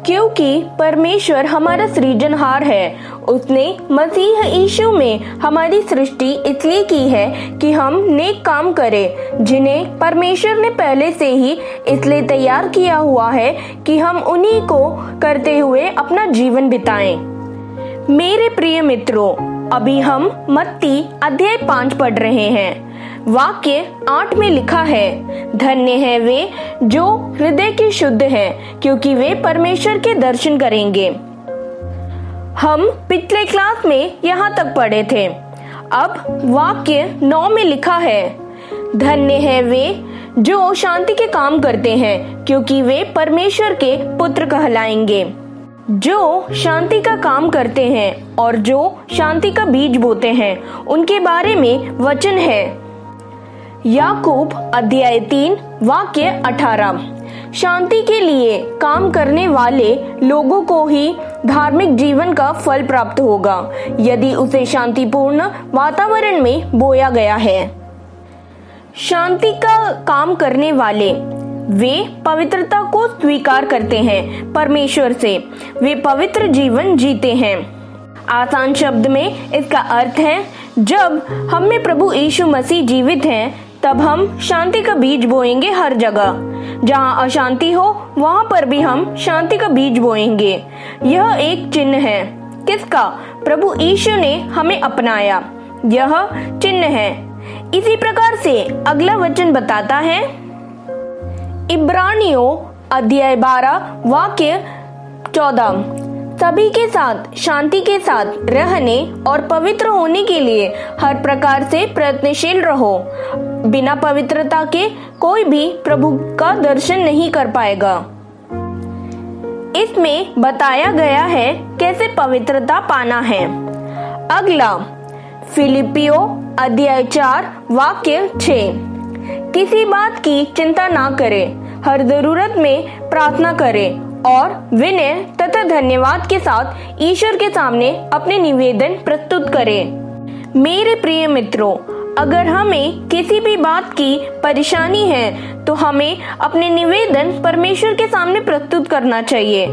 क्योंकि परमेश्वर हमारा सृजनहार है, उसने मसीह यीशु में हमारी सृष्टि इसलिए की है कि हम नेक काम करें, जिन्हें परमेश्वर ने पहले से ही इसलिए तैयार किया हुआ है कि हम उन्हीं को करते हुए अपना जीवन बिताएं। मेरे प्रिय मित्रों, अभी हम मत्ती अध्याय 5 पढ़ रहे हैं। वाक्य 8 में लिखा है, धन्य है वे जो हृदय के शुद्ध हैं, क्योंकि वे परमेश्वर के दर्शन करेंगे। हम पिछले क्लास में यहाँ तक पढ़े थे। अब वाक्य 9 में लिखा है, धन्य है वे जो शांति के काम करते हैं, क्योंकि वे परमेश्वर के पुत्र कहलाएंगे। जो शांति का काम करते हैं और जो शांति का बीज बोते हैं, उनके बारे में वचन है याकूब अध्याय 3 वाक्य 18। शांति के लिए काम करने वाले लोगों को ही धार्मिक जीवन का फल प्राप्त होगा, यदि उसे शांतिपूर्ण वातावरण में बोया गया है। शांति का काम करने वाले वे पवित्रता को स्वीकार करते हैं परमेश्वर से, वे पवित्र जीवन जीते हैं। आसान शब्द में इसका अर्थ है, जब हम में प्रभु यीशु मसीह जीवित हैं, तब हम शांति का बीज बोएंगे हर जगह। जहाँ अशांति हो वहाँ पर भी हम शांति का बीज बोएंगे। यह एक चिन्ह है। किसका? प्रभु यीशु ने हमें अपनाया, यह चिन्ह है। इसी प्रकार से अगला वचन बताता है इब्रानियों अध्याय 12 वाक्य 14, सभी के साथ शांति के साथ रहने और पवित्र होने के लिए हर प्रकार से प्रयत्नशील रहो। बिना पवित्रता के कोई भी प्रभु का दर्शन नहीं कर पाएगा। इसमें बताया गया है कैसे पवित्रता पाना है। अगला फिलिपियों अध्याय 4 वाक्य 6, किसी बात की चिंता ना करें, हर जरूरत में प्रार्थना करें और विनय तथा धन्यवाद के साथ ईश्वर के सामने अपने निवेदन प्रस्तुत करें। मेरे प्रिय मित्रों, अगर हमें किसी भी बात की परेशानी है तो हमें अपने निवेदन परमेश्वर के सामने प्रस्तुत करना चाहिए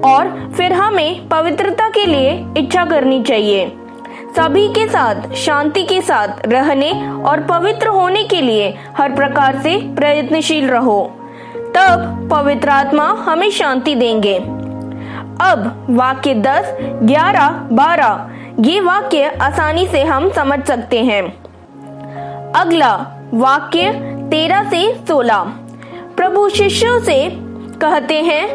और फिर हमें पवित्रता के लिए इच्छा करनी चाहिए। सभी के साथ शांति के साथ रहने और पवित्र होने के लिए हर प्रकार से प्रयत्नशील रहो, तब पवित्र आत्मा हमें शांति देंगे। अब वाक्य 10, 11, 12 ये वाक्य आसानी से हम समझ सकते हैं। अगला वाक्य 13 से 16, प्रभु शिष्यों से कहते हैं,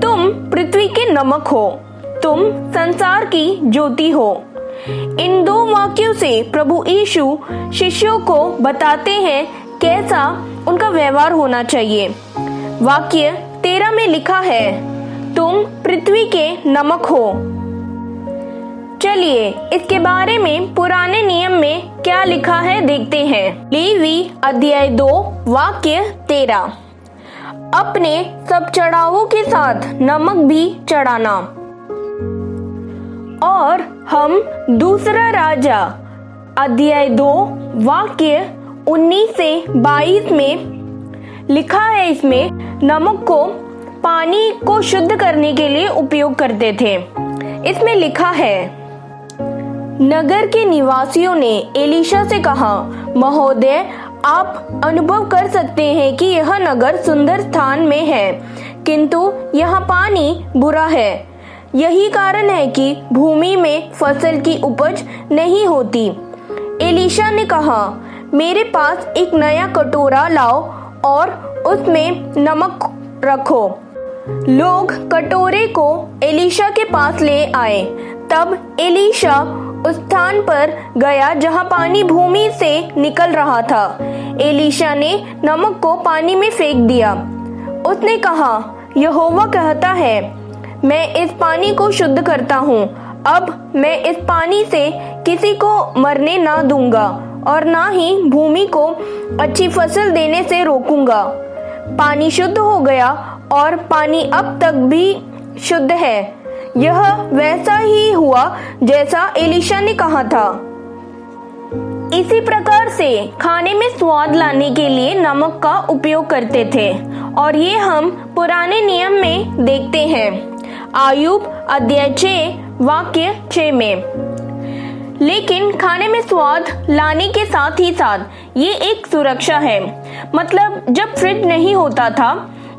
तुम पृथ्वी के नमक हो, तुम संसार की ज्योति हो। इन दो वाक्यों से प्रभु यीशु शिष्यों को बताते हैं कैसा उनका व्यवहार होना चाहिए। वाक्य 13 में लिखा है, तुम पृथ्वी के नमक हो। चलिए इसके बारे में पुराने नियम में क्या लिखा है देखते हैं। लेवी अध्याय 2 वाक्य 13, अपने सब चढ़ावों के साथ नमक भी चढ़ाना। और हम दूसरा राजा अध्याय 2 वाक्य 19 से 22 में लिखा है, इसमें नमक को पानी को शुद्ध करने के लिए उपयोग करते थे। इसमें लिखा है, नगर के निवासियों ने एलीशा से कहा, महोदय आप अनुभव कर सकते हैं कि यह नगर सुंदर स्थान में है, किंतु यहाँ पानी बुरा है। यही कारण है कि भूमि में फसल की उपज नहीं होती। एलीशा ने कहा, मेरे पास एक नया कटोरा लाओ और उसमें नमक रखो। लोग कटोरे को एलीशा के पास ले आए। तब एलीशा उस स्थान पर गया जहां पानी भूमि से निकल रहा था। एलीशा ने नमक को पानी में फेंक दिया। उसने कहा, यहोवा कहता है, मैं इस पानी को शुद्ध करता हूँ। अब मैं इस पानी से किसी को मरने ना दूंगा और ना ही भूमि को अच्छी फसल देने से रोकूंगा। पानी शुद्ध हो गया और पानी अब तक भी शुद्ध है। यह वैसा ही हुआ जैसा एलीशा ने कहा था। इसी प्रकार से खाने में स्वाद लाने के लिए नमक का उपयोग करते थे और ये हम पुराने नियम में देखते हैं। आयुब अध्याय 6 वाक्य 6 में। लेकिन खाने में स्वाद लाने के साथ ही साथ ये एक सुरक्षा है। मतलब जब फ्रिज नहीं होता था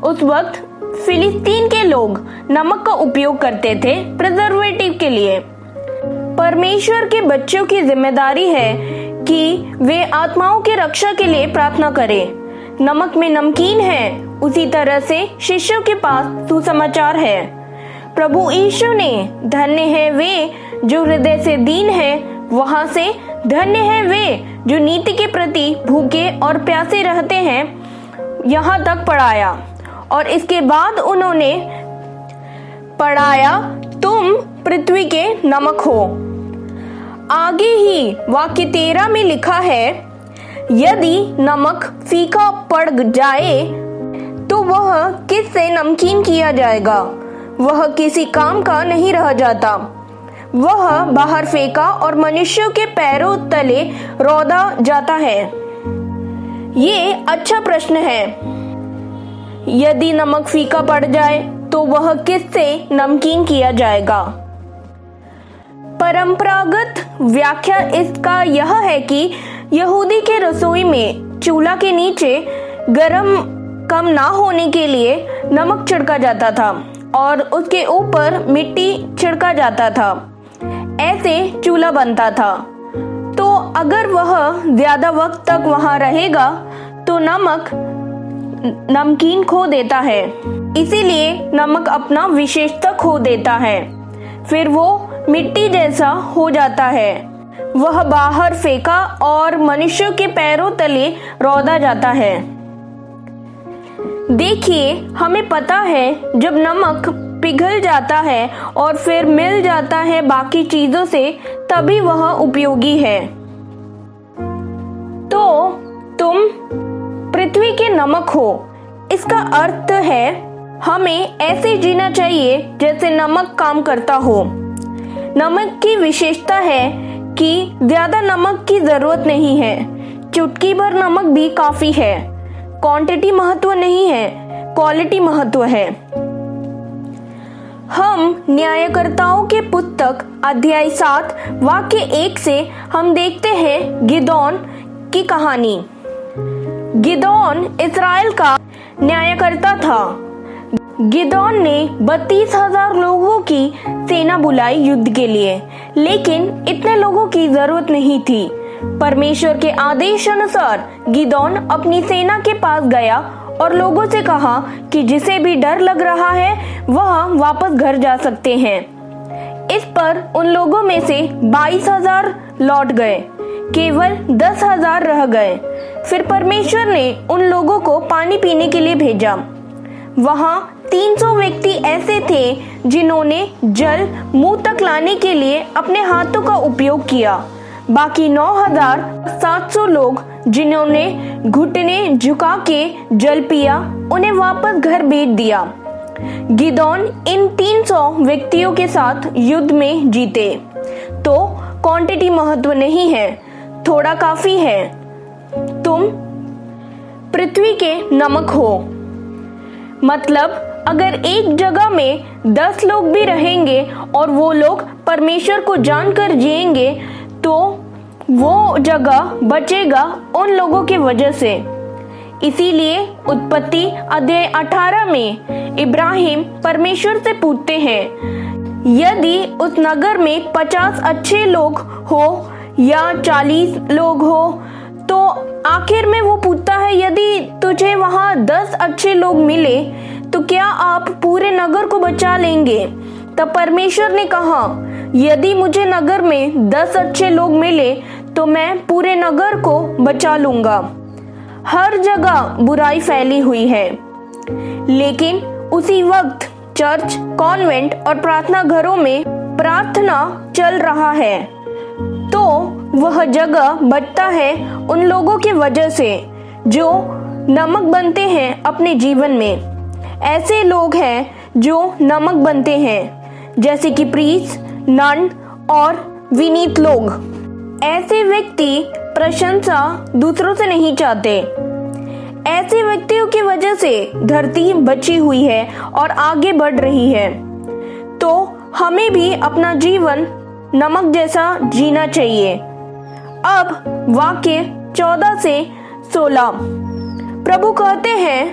उस वक्त फिलिस्तीन के लोग नमक का उपयोग करते थे प्रिजर्वेटिव के लिए। परमेश्वर के बच्चों की जिम्मेदारी है कि वे आत्माओं की रक्षा के लिए प्रार्थना करें। नमक में नमकीन है, उसी तरह से शिष्यों के पास सुसमाचार है। प्रभु यीशु ने धन्य है वे जो हृदय से दीन है, वहां से धन्य है वे जो नीति के प्रति भूखे और प्यासे रहते हैं, यहाँ तक पढ़ाया। और इसके बाद उन्होंने पढ़ाया, तुम पृथ्वी के नमक हो। आगे ही वाक्य 13 में लिखा है, यदि नमक फीका पड़ जाए तो वह किससे नमकीन किया जाएगा? वह किसी काम का नहीं रह जाता, वह बाहर फेंका और मनुष्यों के पैरों तले रौंदा जाता है। ये अच्छा प्रश्न है। यदि नमक फीका पड़ जाए तो वह किससे नमकीन किया जाएगा? परंपरागत व्याख्या इसका यह है कि यहूदी के रसोई में चूल्हा के नीचे गरम कम ना होने के लिए नमक छिड़का जाता था और उसके ऊपर मिट्टी छिड़का जाता था। ऐसे चूल्हा बनता था। तो अगर वह ज्यादा वक्त तक वहां रहेगा तो नमक नमकीन खो देता है। इसीलिए नमक अपना विशेषता खो देता है, फिर वो मिट्टी जैसा हो जाता है। वह बाहर फेंका और मनुष्यों के पैरों तले रौंदा जाता है। देखिए, हमें पता है जब नमक पिघल जाता है और फिर मिल जाता है बाकी चीजों से, तभी वह उपयोगी है। तो तुम पृथ्वी के नमक हो। इसका अर्थ है हमें ऐसे जीना चाहिए जैसे नमक काम करता हो। नमक की विशेषता है कि ज्यादा नमक की जरूरत नहीं है, चुटकी भर नमक भी काफी है। क्वांटिटी महत्व नहीं है, क्वालिटी महत्व है। हम न्यायकर्ताओं के पुस्तक अध्याय 7 वाक्य 1 से हम देखते हैं गिदोन की कहानी। गिदोन इस्राएल का न्यायकर्ता था। गिदोन ने 32,000 लोगों की सेना बुलाई युद्ध के लिए, लेकिन इतने लोगों की जरूरत नहीं थी। परमेश्वर के आदेश अनुसार गिदोन अपनी सेना के पास गया और लोगों से कहा कि जिसे भी डर लग रहा है वह वापस घर जा सकते हैं। इस पर उन लोगों में से 22,000 लौट गए, केवल 10,000 रह गए। फिर परमेश्वर ने उन लोगों को पानी पीने के लिए भेजा। वहां 300 व्यक्ति ऐसे थे जिन्होंने जल मुंह तक लाने के लिए अपने हाथों का उपयोग किया। बाकी 9,700 लोग जिन्होंने घुटने झुका के जल पिया, उन्हें वापस घर भेज दिया। गिदोन इन 300 व्यक्तियों के साथ युद्ध में जीते। तो क्वांटिटी महत्व नहीं है, थोड़ा काफी है। तुम पृथ्वी के नमक हो। मतलब अगर एक जगह में 10 लोग भी रहेंगे और वो लोग परमेश्वर को जानकर जिएंगे तो वो जगह बचेगा उन लोगों की वजह से। इसीलिए उत्पत्ति अध्याय 18 में इब्राहिम परमेश्वर से पूछते हैं, यदि उस नगर में 50 अच्छे लोग हो या 40 लोग हो, तो आखिर में वो पूछता है, यदि तुझे वहां 10 अच्छे लोग मिले तो क्या आप पूरे नगर को बचा लेंगे? तब परमेश्वर ने कहा, यदि मुझे नगर में 10 अच्छे लोग मिले तो मैं पूरे नगर को बचा लूंगा। हर जगह बुराई फैली हुई है, लेकिन उसी वक्त चर्च, कॉन्वेंट और प्रार्थना घरों में प्रार्थना चल रहा है, तो वह जगह बचता है उन लोगों की वजह से जो नमक बनते हैं अपने जीवन में। ऐसे लोग हैं जो नमक बनते हैं, जैसे कि प्रीस्ट, नन और विनीत लोग। ऐसे व्यक्ति प्रशंसा दूसरों से नहीं चाहते। ऐसे व्यक्तियों की वजह से धरती बची हुई है और आगे बढ़ रही है। तो हमें भी अपना जीवन नमक जैसा जीना चाहिए। अब वाक्य 14 से 16 प्रभु कहते हैं,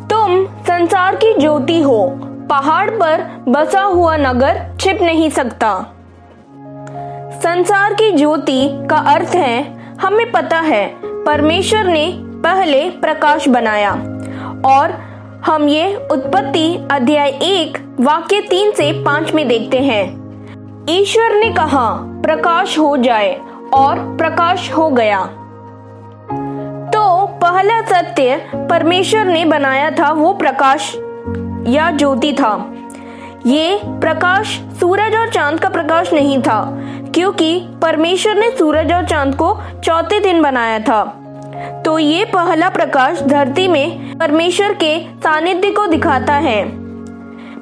तुम संसार की ज्योति हो, पहाड़ पर बसा हुआ नगर छिप नहीं सकता। संसार की ज्योति का अर्थ है, हमें पता है परमेश्वर ने पहले प्रकाश बनाया और हम ये उत्पत्ति अध्याय 1 वाक्य 3 से 5 में देखते हैं। ईश्वर ने कहा प्रकाश हो जाए और प्रकाश हो गया। तो पहला सत्य परमेश्वर ने बनाया था वो प्रकाश या ज्योति था। ये प्रकाश सूरज और चांद का प्रकाश नहीं था, क्योंकि परमेश्वर ने सूरज और चांद को चौथे दिन बनाया था। तो ये पहला प्रकाश धरती में परमेश्वर के सानिध्य को दिखाता है।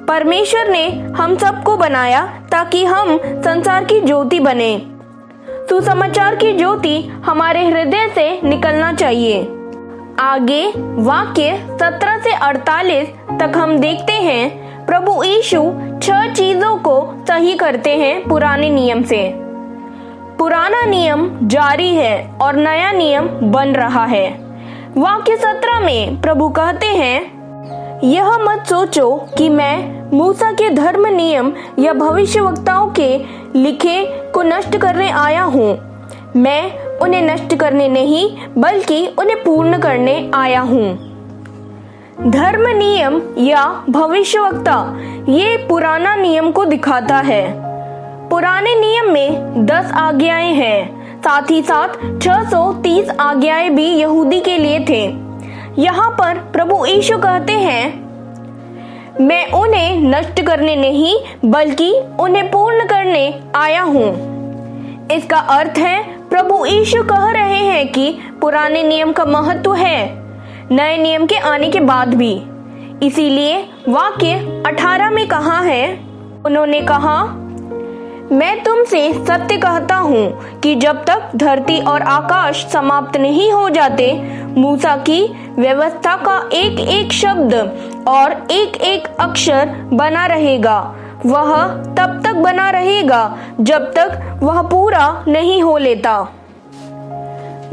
परमेश्वर ने हम सबको बनाया ताकि हम संसार की ज्योति बने। सुसमाचार की ज्योति हमारे हृदय से निकलना चाहिए। आगे वाक्य 17 से 48 तक हम देखते हैं, प्रभु यीशु 6 चीजों को सही करते हैं पुराने नियम से। पुराना नियम जारी है और नया नियम बन रहा है। वाक्य 17 में प्रभु कहते हैं, यह मत सोचो कि मैं मूसा के धर्म नियम या भविष्यवक्ताओं के लिखे को नष्ट करने आया हूँ। मैं उन्हें नष्ट करने नहीं बल्कि उन्हें पूर्ण करने आया हूँ। धर्म नियम या भविष्यवक्ता ये पुराना नियम को दिखाता है। पुराने नियम में 10 आज्ञाएं हैं, साथ ही साथ 630 आज्ञाएं भी यहूदी के लिए थे। यहाँ पर प्रभु यीशु कहते हैं, मैं उन्हें नष्ट करने नहीं बल्कि उन्हें पूर्ण करने आया हूँ। इसका अर्थ है प्रभु यीशु कह रहे हैं कि पुराने नियम का महत्व है नए नियम के आने के बाद भी। इसीलिए वाक्य 18 में कहा है, उन्होंने कहा, मैं तुमसे सत्य कहता हूँ कि जब तक धरती और आकाश समाप्त नहीं हो जाते, मूसा की व्यवस्था का एक एक शब्द और एक एक अक्षर बना रहेगा। वह तब तक बना रहेगा जब तक वह पूरा नहीं हो लेता।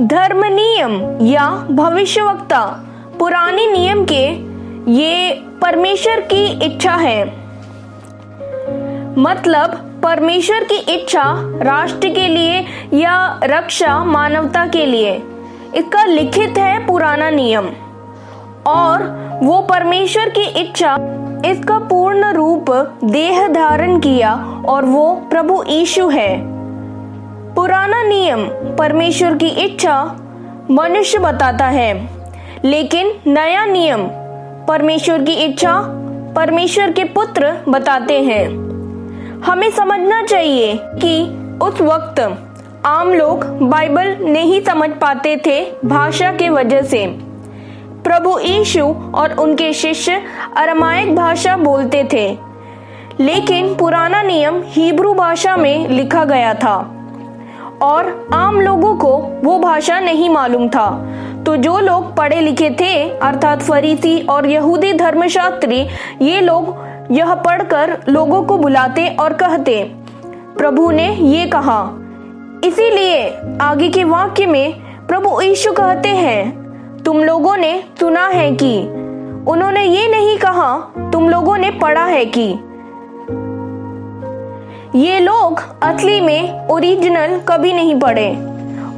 धर्म नियम या भविष्यवक्ता पुराने नियम के ये परमेश्वर की इच्छा है। मतलब परमेश्वर की इच्छा राष्ट्र के लिए या रक्षा मानवता के लिए। इसका लिखित है पुराना नियम और वो परमेश्वर की इच्छा इसका पूर्ण रूप देह धारण किया और वो प्रभु यीशु है। पुराना नियम परमेश्वर की इच्छा मनुष्य बताता है, लेकिन नया नियम परमेश्वर की इच्छा परमेश्वर के पुत्र बताते हैं। हमें समझना चाहिए कि उस वक्त आम लोग बाइबल नहीं समझ पाते थे भाषा के वजह से। प्रभु यीशु और उनके शिष्य अरामाइक भाषा बोलते थे, लेकिन पुराना नियम हिब्रू भाषा में लिखा गया था और आम लोगों को वो भाषा नहीं मालूम था। तो जो लोग पढ़े लिखे थे अर्थात फरीसी और यहूदी धर्मशास्त्री, ये लोग यह पढ़कर लोगों को बुलाते और कहते, प्रभु ने ये कहा। इसीलिए आगे के वाक्य में प्रभु यीशु कहते हैं, तुम लोगों ने सुना है कि। उन्होंने ये नहीं कहा तुम लोगों ने पढ़ा है कि। ये लोग असली में ओरिजिनल कभी नहीं पढ़े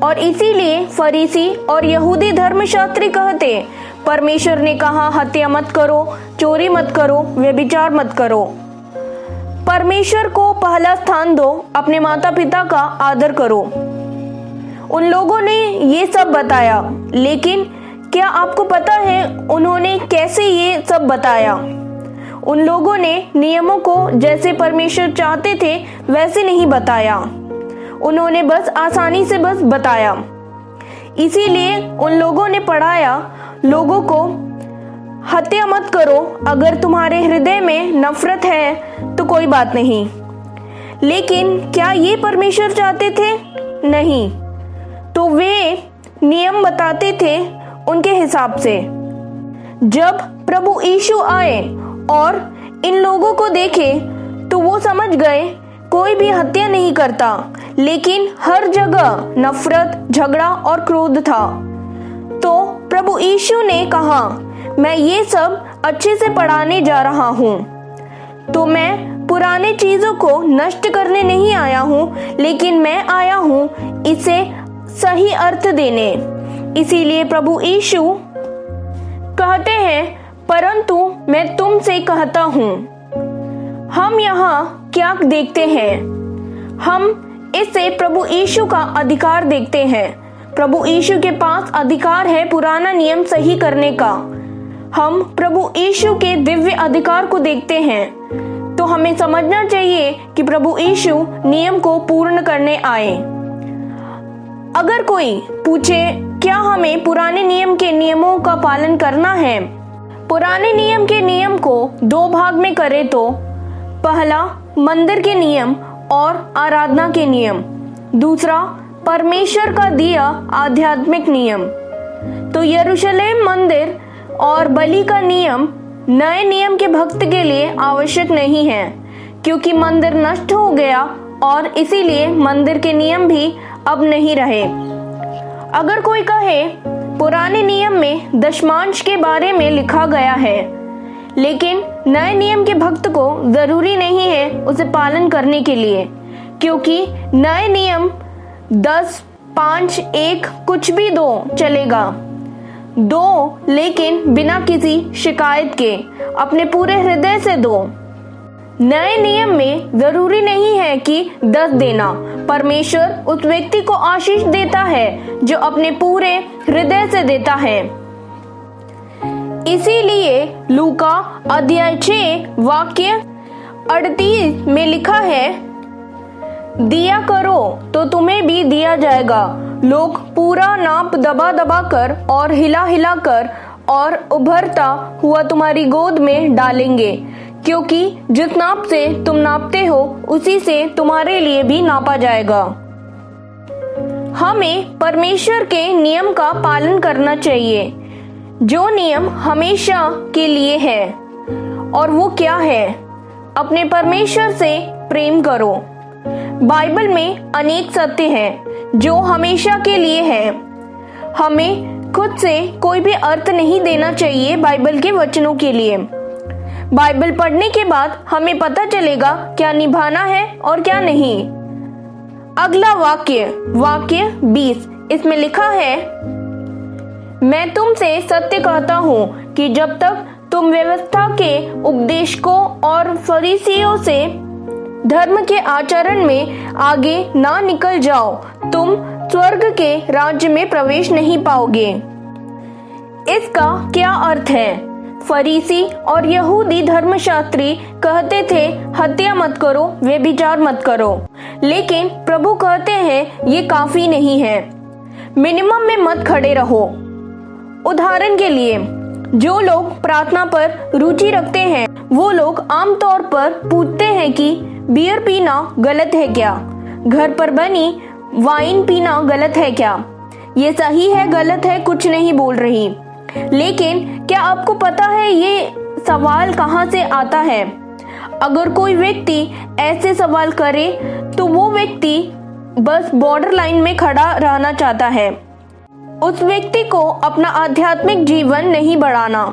और इसीलिए फरीसी और यहूदी धर्मशास्त्री कहते, परमेश्वर ने कहा हत्या मत करो, चोरी मत करो, व्यभिचार मत करो। परमेश्वर को पहला स्थान दो, अपने माता पिता का आदर करो। उन लोगों ने ये सब बताया, लेकिन क्या आपको पता है उन्होंने कैसे ये सब बताया? उन लोगों ने नियमों को जैसे परमेश्वर चाहते थे वैसे नहीं बताया। उन्होंने बस आसानी से बस बताया। इसीलिए उन लोगों ने पढ़ाया लोगों को, हत्या मत करो। अगर तुम्हारे हृदय में नफरत है तो कोई बात नहीं। लेकिन क्या ये परमेश्वर चाहते थे? नहीं। तो वे नियम बताते थे उनके हिसाब से। जब प्रभु यीशु आए और इन लोगों को देखे तो वो समझ गए कोई भी हत्या नहीं करता, लेकिन हर जगह नफरत, झगड़ा और क्रोध था। तो प्रभु यीशु ने कहा, मैं ये सब अच्छे से पढ़ाने जा रहा हूँ, तो मैं पुराने चीजों को नष्ट करने नहीं आया हूँ, लेकिन मैं आया हूँ इसे सही अर्थ देने। इसीलिए प्रभु यीशु कहते हैं, परंतु मैं तुमसे कहता हूँ। हम यहाँ क्या देखते हैं? हम इससे प्रभु यीशु का अधिकार देखते हैं। प्रभु यीशु के पास अधिकार है पुराना नियम सही करने का। हम प्रभु यीशु के दिव्य अधिकार को देखते हैं, तो हमें समझना चाहिए कि प्रभु यीशु नियम को पूर्ण करने आए। अगर कोई पूछे क्या हमें पुराने नियम के नियमों का पालन करना है? पुराने नियम के नियम को 2 भाग में करें तो पहला मंदिर के नियम और आराधना के नियम, दूसरा परमेश्वर का दिया आध्यात्मिक नियम। तो यरूशलेम मंदिर और बलि का नियम नए नियम के भक्त के लिए आवश्यक नहीं है, क्योंकि मंदिर नष्ट हो गया और इसीलिए मंदिर के नियम भी अब नहीं रहे। अगर कोई कहे पुराने नियम में दशमांश के बारे में लिखा गया है, लेकिन नए नियम के भक्त को जरूरी नहीं है उसे पालन करने के लिए, क्योंकि नए नियम 10, 5, 1 कुछ भी दो चलेगा, 2 लेकिन बिना किसी शिकायत के अपने पूरे हृदय से दो। नए नियम में जरूरी नहीं है कि 10 देना। परमेश्वर उस व्यक्ति को आशीष देता है जो अपने पूरे हृदय से देता है। इसीलिए लूका अध्याय 6 वाक्य 38 में लिखा है, दिया करो तो तुम्हें भी दिया जाएगा। लोग पूरा नाप दबा दबा कर और हिला हिला कर और उभरता हुआ तुम्हारी गोद में डालेंगे, क्योंकि जिस नाप से तुम नापते हो उसी से तुम्हारे लिए भी नापा जाएगा। हमें परमेश्वर के नियम का पालन करना चाहिए, जो नियम हमेशा के लिए है। और वो क्या है? अपने परमेश्वर से प्रेम करो। बाइबल में अनेक सत्य हैं जो हमेशा के लिए हैं। हमें खुद से कोई भी अर्थ नहीं देना चाहिए बाइबल के वचनों के लिए। बाइबल पढ़ने के बाद हमें पता चलेगा क्या निभाना है और क्या नहीं। अगला वाक्य 20 इसमें लिखा है, मैं तुमसे सत्य कहता हूँ कि जब तक तुम व्यवस्था के उपदेशकों और फरीसियों से धर्म के आचरण में आगे ना निकल जाओ, तुम स्वर्ग के राज्य में प्रवेश नहीं पाओगे। इसका क्या अर्थ है? फरीसी और यहूदी धर्मशास्त्री कहते थे हत्या मत करो, व्यभिचार मत करो, लेकिन प्रभु कहते हैं ये काफी नहीं है, मिनिमम में मत खड़े रहो। उदाहरण के लिए, जो लोग प्रार्थना पर रुचि रखते हैं वो लोग आमतौर पर पूछते हैं कि बियर पीना गलत है क्या? घर पर बनी वाइन पीना गलत है क्या? ये सही है गलत है कुछ नहीं बोल रही, लेकिन क्या आपको पता है ये सवाल कहाँ से आता है? अगर कोई व्यक्ति ऐसे सवाल करे तो वो व्यक्ति बस बॉर्डर लाइन में खड़ा रहना चाहता है। उस व्यक्ति को अपना आध्यात्मिक जीवन नहीं बढ़ाना,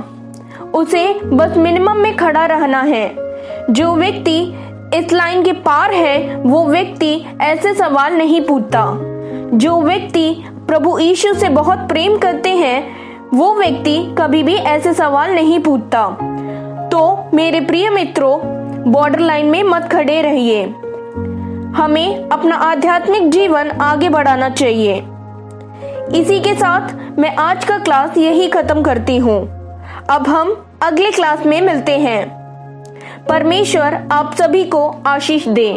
उसे बस मिनिमम में खड़ा रहना है। जो व्यक्ति इस लाइन के पार है वो व्यक्ति ऐसे सवाल नहीं पूछता। जो व्यक्ति प्रभु यीशु से बहुत प्रेम करते हैं वो व्यक्ति कभी भी ऐसे सवाल नहीं पूछता। तो मेरे प्रिय मित्रों, बॉर्डर लाइन में मत खड़े रहिए। हमें अपना आध्यात्मिक जीवन आगे बढ़ाना चाहिए। इसी के साथ मैं आज का क्लास यही खत्म करती हूँ। अब हम अगले क्लास में मिलते हैं। परमेश्वर आप सभी को आशीष दे।